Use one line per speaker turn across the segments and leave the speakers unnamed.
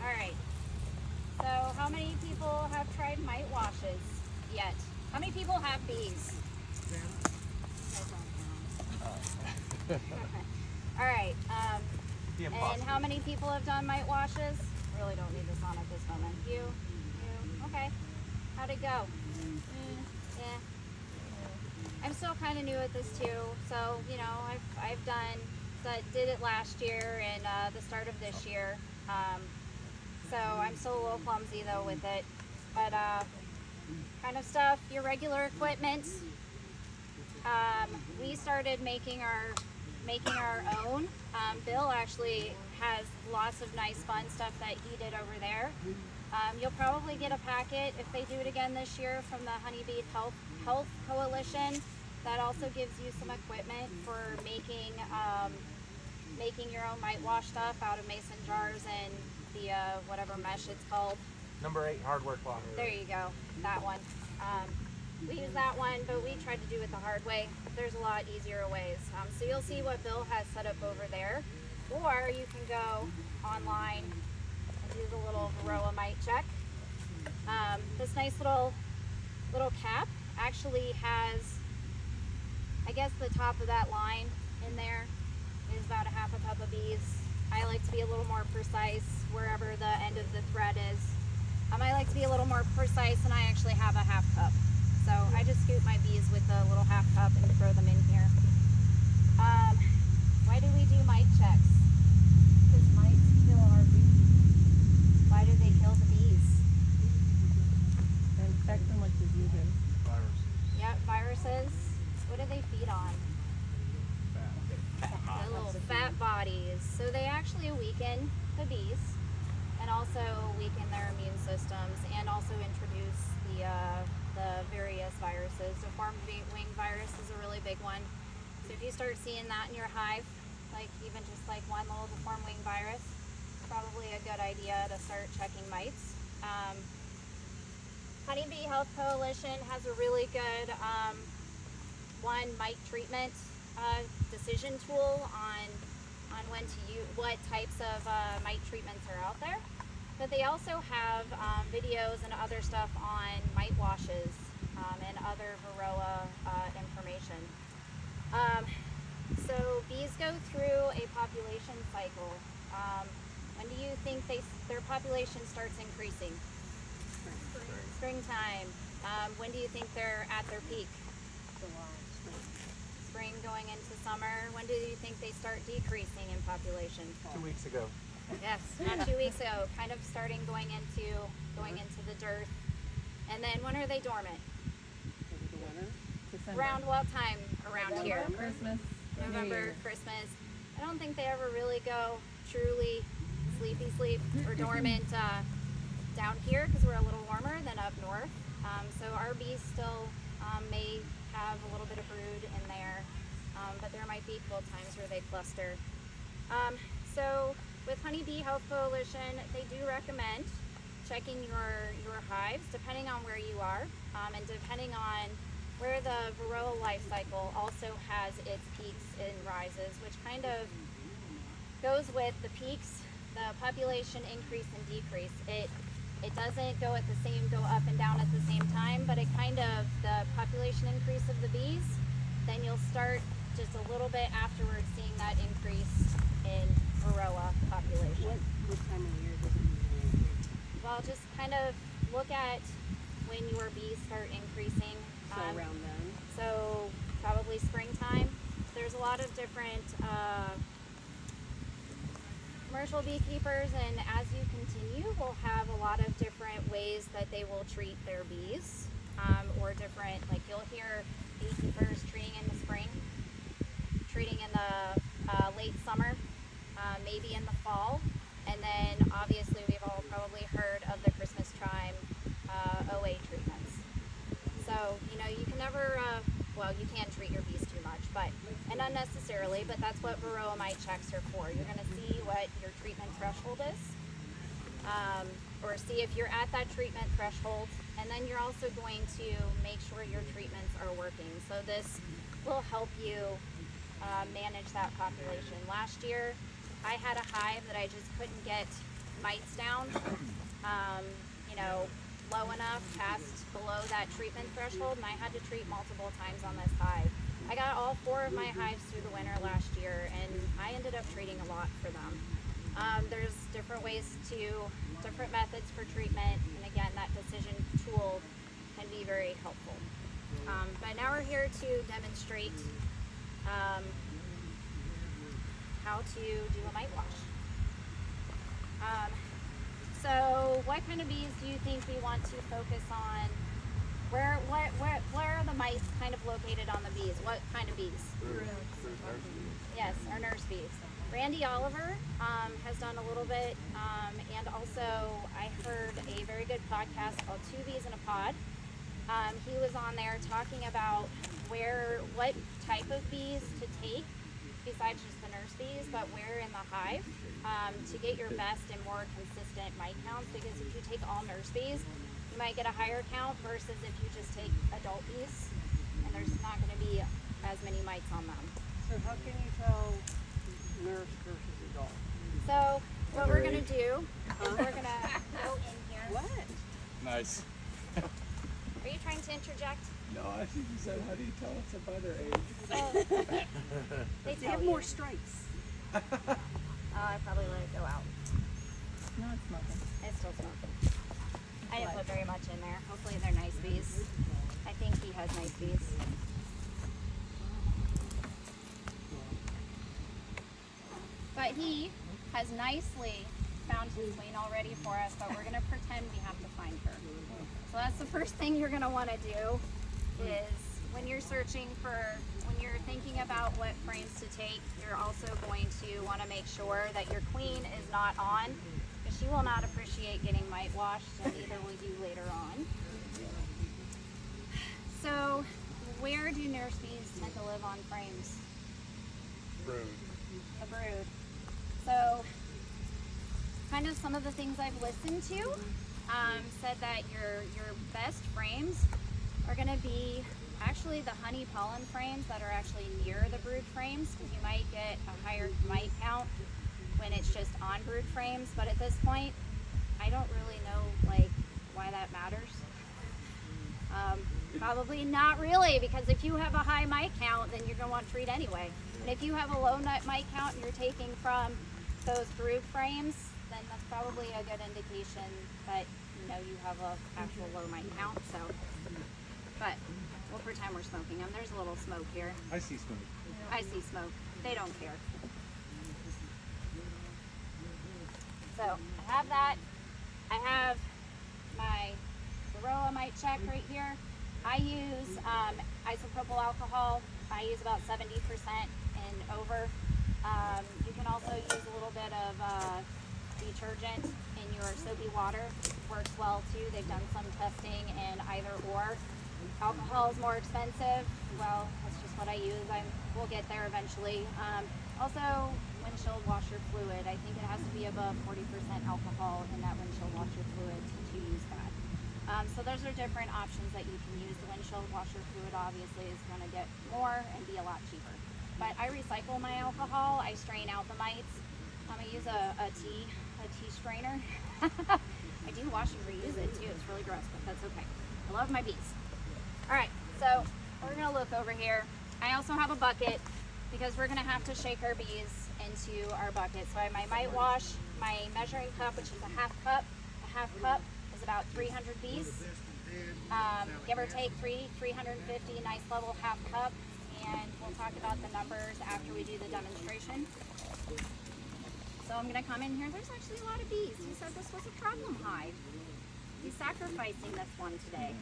All right. So how many people have tried mite washes yet? How many people have bees? All right. And how many people have done mite washes? Really don't need this on at this moment. You. Okay. How'd it go? Yeah. I'm still kind of new at this too, so you know I've done that. Did it last year and the start of this year. So I'm still a little clumsy though with it, but kind of stuff. Your regular equipment. We started making our own. Bill actually has lots of nice fun stuff that he did over there. You'll probably get a packet if they do it again this year from the Honeybee Health Coalition. That also gives you some equipment for making your own mite wash stuff out of mason jars and the whatever mesh it's called.
Number 8 hardware cloth.
There you go, that one. We use that one, but we tried to do it the hard way. There's a lot easier ways. So you'll see what Bill has set up over there, or you can go online and do the little varroa mite check. This nice little cap actually has, I guess the top of that line in there is about a half a cup of bees. I like to be a little more precise wherever the end of the thread is. I like to be a little more precise, and I actually have a half cup. So I just scoop my bees with a little half cup and throw them in here. Why do we do mite checks? Because mites kill our bees. Why do they kill the bees?
And infect them like diseases.
Viruses.
Yep, viruses. What do they feed on? The little fat bodies. So they actually weaken the bees and also weaken their immune systems and also introduce the various viruses. So farm-wing virus is a really big one. So if you start seeing that in your hive, like even just like one little deform-wing virus, it's probably a good idea to start checking mites. Honeybee Health Coalition has a really good mite treatment decision tool on when to use what types of mite treatments are out there. But they also have videos and other stuff on mite washes and other varroa information. So bees go through a population cycle. When do you think their population starts increasing? Springtime. When do you think they're at their peak? Spring going into summer. When do you think they start decreasing in population?
2 weeks ago.
Yes, not 2 weeks ago. Kind of starting going into the dearth. And then when are they dormant?
December.
Around what time around here?
Christmas. New
November,
Year.
Christmas. I don't think they ever really go truly sleep or dormant down here because we're a little warmer than up north. So our bees still may have a little bit of brood in there, but there might be cold times where they cluster. So with Honeybee Health Coalition, they do recommend checking your hives depending on where you are and depending on where the varroa life cycle also has its peaks and rises, which kind of goes with the peaks, the population increase and decrease. It doesn't go up and down at the same time, but it kind of, the population increase of the bees, then you'll start just a little bit afterwards seeing that increase in varroa population.
What time of year does it usually increase?
Well, just kind of look at when your bees start increasing.
So around then?
So probably springtime. There's a lot of different commercial beekeepers, and as you continue, will have a lot of different ways that they will treat their bees, or different, like you'll hear beekeepers treating in the spring, treating in the late summer, maybe in the fall, and then obviously we've all probably heard of the Christmas time OA treatments. So, you know, you can never, well, you can treat your bees too much, and unnecessarily, but that's what varroa mite checks are for. You're going to see what your treatment threshold is, or see if you're at that treatment threshold, and then you're also going to make sure your treatments are working. So this will help you manage that population. Last year, I had a hive that I just couldn't get mites down, you know, low enough past below that treatment threshold, and I had to treat multiple times on this hive. I got all 4 of my hives through the winter last year, and I ended up treating a lot for them. There's different different methods for treatment, and again, that decision tool can be very helpful. But now we're here to demonstrate how to do a mite wash. So what kind of bees do you think we want to focus on? Where are the mice kind of located on the bees? What kind of bees? Yes, our nurse bees. Randy Oliver has done a little bit, and also I heard a very good podcast called 2 Bees in a Pod. He was on there talking about what type of bees to take besides just the nurse bees, but where in the hive to get your best and more consistent mite counts, because if you take all nurse bees, you might get a higher count versus if you just take adult bees, and there's not going to be as many mites on them.
So how can you tell nurse versus adult?
So what we're going to do is we're going to go in here.
What?
Nice.
Are you trying to interject?
No, I think you said, how do you tell us about their age?
They
They
tell
have
you.
more stripes.
I probably let it go out.
No, it's smoking.
It's still smoking. I didn't put very much in there. Hopefully they're nice bees. I think he has nice bees. But he has nicely found his queen already for us, but we're going to pretend we have to find her. So that's the first thing you're going to want to do is when you're thinking about what frames to take, you're also going to want to make sure that your queen is not on, because she will not appreciate getting mite washed, and neither will you later on. So where do nurse bees tend to live on frames?
Brood.
The brood. So kind of some of the things I've listened to said that your best frames are going to be actually the honey pollen frames that are actually near the brood frames, because you might get a higher mite count when it's just on brood frames. But at this point, I don't really know why that matters. Probably not really, because if you have a high mite count, then you're going to want to treat anyway. And if you have a low mite count and you're taking from those brood frames, then that's probably a good indication that you have a actual low mite count. So, but we'll pretend we're smoking them. There's a little smoke here.
I see smoke.
I see smoke. They don't care. So I have that. I have my Varroa mite check right here. I use isopropyl alcohol. I use about 70% and over. You can also use a little bit of detergent in your soapy water. Works well too. They've done some testing in either or. Alcohol is more expensive. Well, that's just what I use. We'll get there eventually. Also, windshield washer fluid. I think it has to be above 40% alcohol in that windshield washer fluid to use that. So those are different options that you can use. The windshield washer fluid obviously is going to get more and be a lot cheaper. But I recycle my alcohol. I strain out the mites. I use a tea strainer. I do wash and reuse it too. It's really gross, but that's okay. I love my bees. All right, so we're going to look over here. I also have a bucket because we're going to have to shake our bees into our bucket. So I have my mite wash, my measuring cup, which is a half cup. A half cup is about 300 bees. Give or take 350, nice level half cup. And we'll talk about the numbers after we do the demonstration. So I'm going to come in here. There's actually a lot of bees. He said this was a problem hive. He's sacrificing this one today.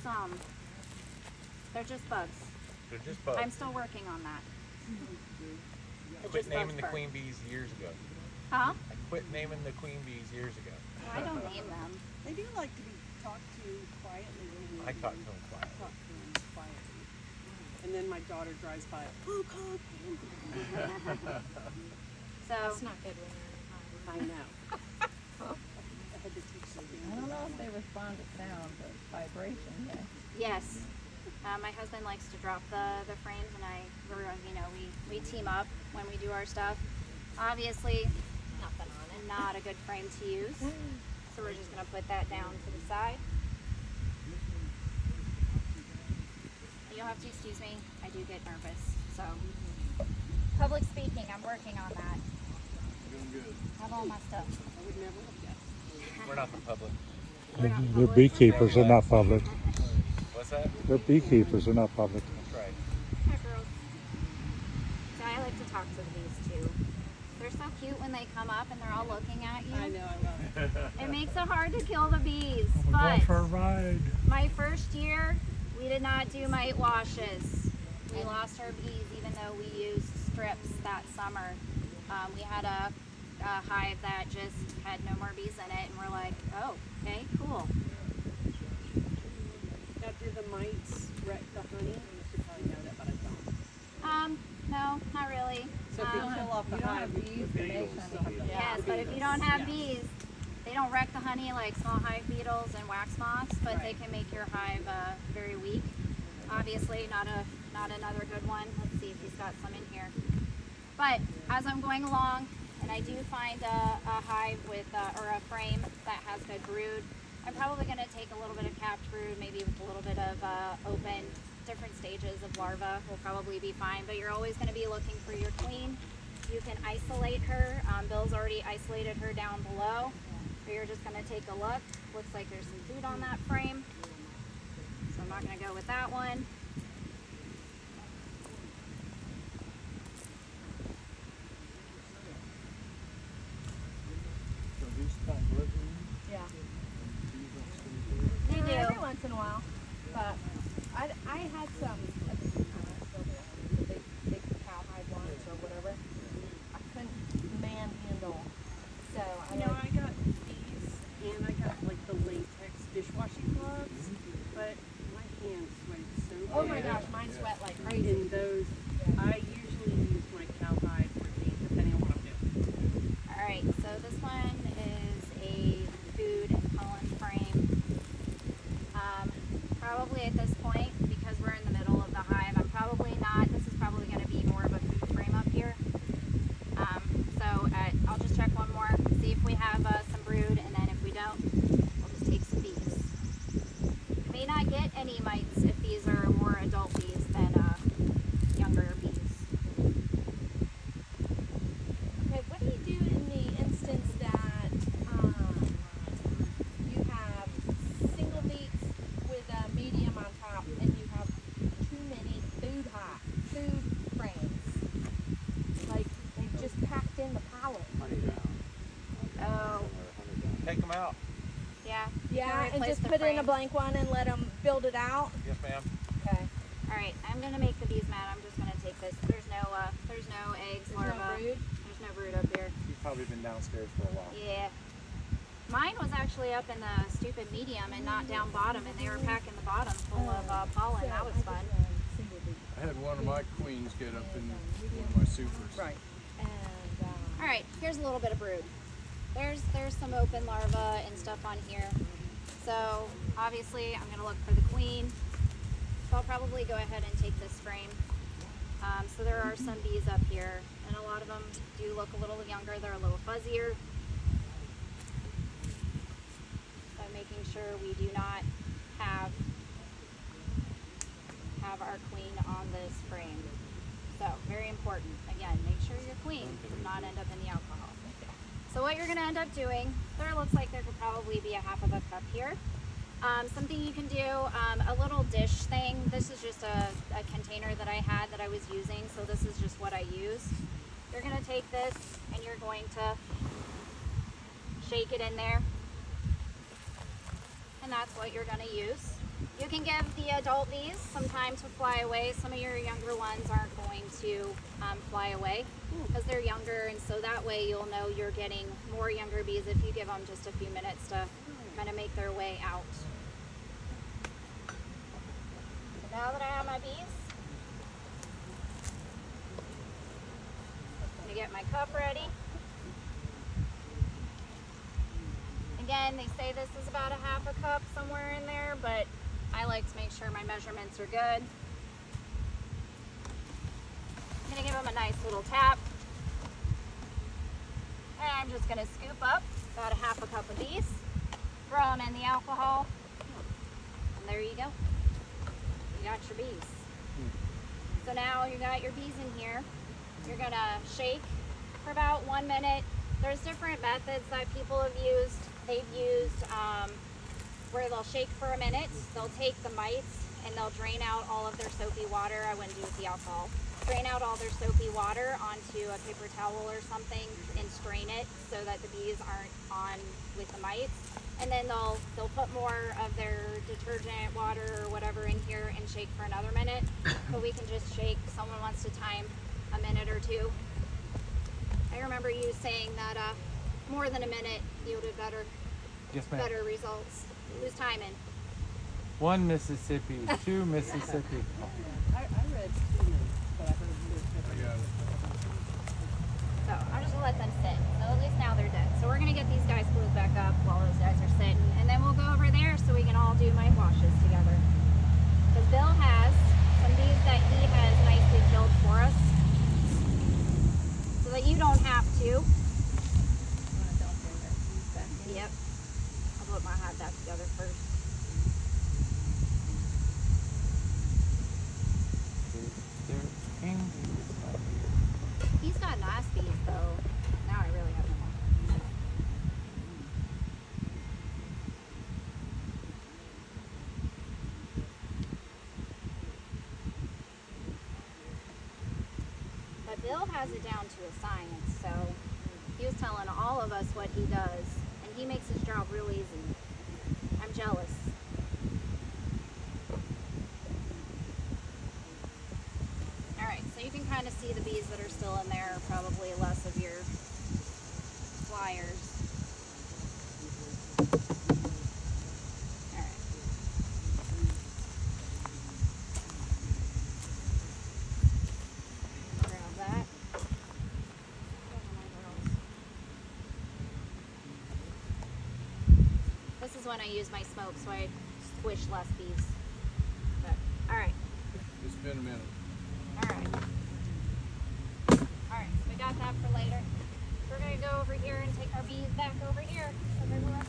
Some. They're just bugs.
They're just bugs.
I'm still working on that.
I quit naming the queen bees years ago.
Huh?
I quit naming the queen bees years ago.
Well, I don't name them.
They do like to be talked to quietly.
I talk to them quietly.
Talk to them quietly. And then my daughter drives by. Oh, God.
So
That's not good when you're in a hive.
I know. I had to teach them.
I don't know if they respond to sound, but vibration, yeah.
yes, my husband likes to drop the frames, and we team up when we do our stuff. Obviously,
Nothing on it.
not a good frame to use. So we're just gonna put that down to the side. You'll have to excuse me, I do get nervous, so. Public speaking, I'm working on that.
Doing good.
Have all my stuff.
I would never look at.
We're not the public.
We're not
They're
public.
beekeepers, they're not public.
What's that?
They're beekeepers, they're not public.
That's right.
Hi, girls. So I like to talk to the bees too. They're so cute when they come up and they're all looking at you.
I know, I love it.
It makes it hard to kill the bees,
We're
but
going for a ride.
my first year, we did not do mite washes. We lost our bees even though we used strips that summer. We had a hive that just had no more bees in it, and we're like, oh, okay, cool.
Now, do the mites wreck the honey? You should probably know that, but I don't.
No, not really.
So if you kill off the
You don't
hive,
have bees to make honey.
Yes, but if you don't have bees, they don't wreck the honey like small hive beetles and wax moths, but they can make your hive very weak. Obviously, not another good one. Let's see if he's got some in here. But as I'm going along, and I do find a hive with or a frame that has good brood, I'm probably going to take a little bit of capped brood, maybe with a little bit of open, different stages of larva will probably be fine. But you're always going to be looking for your queen. You can isolate her. Bill's already isolated her down below. So you're just going to take a look. Looks like there's some food on that frame. So I'm not going to go with that one.
So these kind of live in
Yeah.
these don't stay here.
They do.
Every once in a while. But I had some big cowhide ones or whatever. I couldn't manhandle. So I
you know, I got these, and I got like the latex dishwashing gloves, but my hands sweat so bad.
oh my gosh, mine sweat like crazy.
In those, I usually use my cowhide for these, depending on what I'm doing.
Alright, so this one is a food and pollen frame. Probably at this point, because we're in the middle of the hive, I'm probably not, this is probably going to be more of a food frame up here. I'll just check one more, see if we have some brood, and then if we don't, we'll just take some bees. You may not get any mites if these are more adult bees than younger bees.
Okay, what do you do in the instance that you have single beaks with a medium on top and you have too many food frames? Like they've just packed in the pallet.
Honey down.
Oh,
Take them out.
yeah.
Yeah, and
replace
just
the
put in a
frames.
blank one and let them build it out.
Yes, ma'am.
Okay.
Alright, I'm gonna make the bees mad. I'm just gonna take this. There's no eggs,
There's no
larvae.
brood?
There's no brood up here.
You've probably been downstairs for a while.
Yeah. Mine was actually up in the stupid medium and not down bottom, and they were packing the bottom full of pollen. That was fun.
I had one of my queens get up in one of my supers.
Right.
And
Alright, here's a little bit of brood. There's some open larvae and stuff on here. So obviously I'm gonna look for the queen. So I'll probably go ahead and take this frame. So there are some bees up here, and a lot of them do look a little younger. They're a little fuzzier. So I'm making sure we do not have our queen on this frame. So very important. Again, make sure your queen does not end up in the alcohol. So what you're going to end up doing, there looks like there could probably be a half of a cup here. Something you can do, a little dish thing. This is just a container that I had that I was using, so this is just what I use. You're going to take this and you're going to shake it in there. And that's what you're going to use. You can give the adult bees some time to fly away. Some of your younger ones aren't going to fly away because they're younger, and so that way you'll know you're getting more younger bees if you give them just a few minutes to kind of make their way out. So now that I have my bees, I'm going to get my cup ready. Again, they say this is about a half a cup, somewhere in there, but I like to make sure my measurements are good. I'm going to give them a nice little tap. I'm just gonna scoop up about a half a cup of bees, throw them in the alcohol, and there you go. You got your bees. So now you got your bees in here. You're gonna shake for about 1 minute. There's different methods that people have used. They've used where they'll shake for a minute. They'll take the mites and they'll drain out all of their soapy water. I wouldn't do it with the alcohol. Drain out all their soapy water onto a paper towel or something and strain it so that the bees aren't on with the mites. And then they'll put more of their detergent, water, or whatever in here and shake for another minute. But we can just shake. Someone wants to time a minute or two. I remember you saying that more than a minute yielded better
Yes, ma'am.
results. Who's timing?
1 Mississippi, 2 Mississippi.
I read 2 minutes, but I heard
I got it.
So I'm just gonna let them sit. So at least now they're dead. So we're gonna get these guys glued back up while those guys are sitting, and then we'll go over there so we can all do mite washes together. Because Bill has some bees that he has nicely killed for us, so that you don't have to. Yep. I'll put my hat back together first.
They're angry.
He's got nice bees though. Now I really have no more. But Bill has it down to a science, so he was telling all of us what he does, and he makes his job real easy. I'm jealous. Alright, so you can kind of see the bees that are still in there are probably less of your flyers. Alright. Grab that. This is when I use my smoke, so I squish less bees. But, alright.
It's been a minute.
Alright. Alright, so we got that for later. We're gonna go over here and take our bees back over here. So they're left